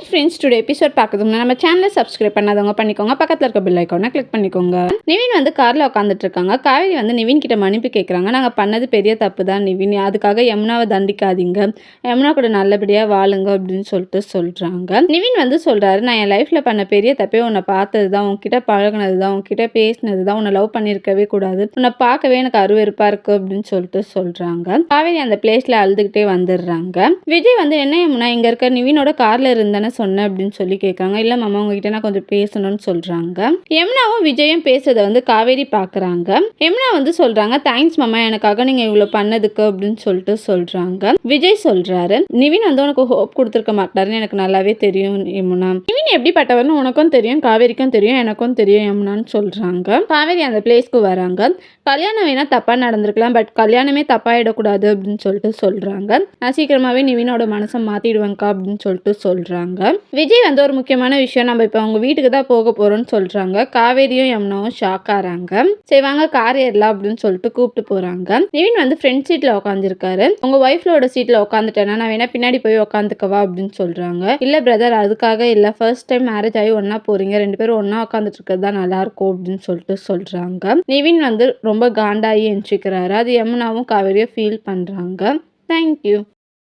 Friends, today episode பார்க்குறதுக்கு நம்ம சேனலை சப்ஸ்கிரைப் பண்ணாதவங்க பண்ணிக்கோங்க. பக்கத்தில் இருக்க பெல் ஐக்கானை கிளிக் பண்ணிக்கோங்க. நிவின் வந்து காரில் உட்காந்துட்டு இருக்காங்க. காவேரி வந்து நிவின் கிட்ட மன்னிப்பு கேட்குறாங்க. நாங்கள் பண்ணது பெரிய தப்பு தான் நிவின், அதுக்காக யமுனாவை தண்டிக்காதீங்க, யமுனா கூட நல்லபடியாக வாழுங்க அப்படின்னு சொல்கிறாங்க. நிவின் வந்து சொல்கிறாரு, நான் என் லைஃப்பில் பண்ண பெரிய தப்பே உன்னை பார்த்தது தான், உன்கிட்ட பழகினது தான், உன்கிட்ட பேசினது தான், உன்னை லவ் பண்ணியிருக்கவே கூடாது, உன்னை பார்க்கவே எனக்கு அருவருப்பாக இருக்குது அப்படின்னு சொல்கிறாங்க. காவேரி அந்த பிளேஸில் அழுதுகிட்டே வந்துடுறாங்க. விஜய் வந்து என்ன யமுனா இங்கே இருக்க நிவினோட காரில் இருந்தானே சொன்னேன் அப்படின்னு சொல்லி கேட்குறாங்க. இல்லை மாமா, உங்ககிட்ட நான் கொஞ்சம் பேசணும்னு சொல்கிறாங்க. யமுனாவும் விஜயும் பேசுறதை வந்து காவேரி பார்க்குறாங்க. யமுனா வந்து சொல்கிறாங்க, தேங்க்ஸ் மாமா, எனக்காக நீங்கள் இவ்வளோ பண்ணதுக்கு அப்படின்னு சொல்கிறாங்க. விஜய் சொல்கிறாரு, நிவின் வந்து உனக்கு ஹோப் கொடுத்துருக்க மாட்டாருன்னு எனக்கு நல்லாவே தெரியும் யமுனா. நிவின் எப்படிப்பட்டவர்னு உனக்கும் தெரியும், காவேரிக்கும் தெரியும், எனக்கும் தெரியும் யமுனான்னு சொல்கிறாங்க. காவேரி அந்த பிளேஸ்க்கு வராங்க. கல்யாணம் வேணா தப்பாக நடந்திருக்கலாம், பட் கல்யாணமே தப்பாயிடக்கூடாது அப்படின்னு சொல்கிறாங்க. நான் சீக்கிரமாகவே நிவினோட மனசை மாற்றிடுவேங்க்கா அப்படின்னு சொல்கிறாங்க. விஜய் வந்து ஒரு முக்கியமான விஷயம், நம்ம இப்போ அவங்க வீட்டுக்கு தான் போக போகிறோம்னு சொல்கிறாங்க. காவேரியும் யமுனாவும் ஷாக் ஆகிறாங்க. சரி வாங்க கார் ஏறலாம் அப்படின்னு கூப்பிட்டு போகிறாங்க. நிவின் வந்து ஃப்ரண்ட் சீட்டில் உட்காந்துருக்காரு. உங்கள் ஒய்ஃபோட சீட்டில் உட்காந்துட்டேன்னா நான் வேணா பின்னாடி போய் உட்காந்துக்கவா அப்படின்னு சொல்கிறாங்க. இல்லை பிரதர், அதுக்காக இல்லை, ஃபர்ஸ்ட் டைம் மேரேஜ் ஆகி ஒன்றா போகிறீங்க, 2 பேரும் ஒன்றா உட்காந்துட்டு இருக்கிறது தான் நல்லாயிருக்கும் அப்படின்னு சொல்கிறாங்க. நிவின் வந்து ரொம்ப காண்டாகி எந்திரிக்கிறாரு. அது யமுனாவும் காவேரியும் ஃபீல் பண்ணுறாங்க. தேங்க்யூ.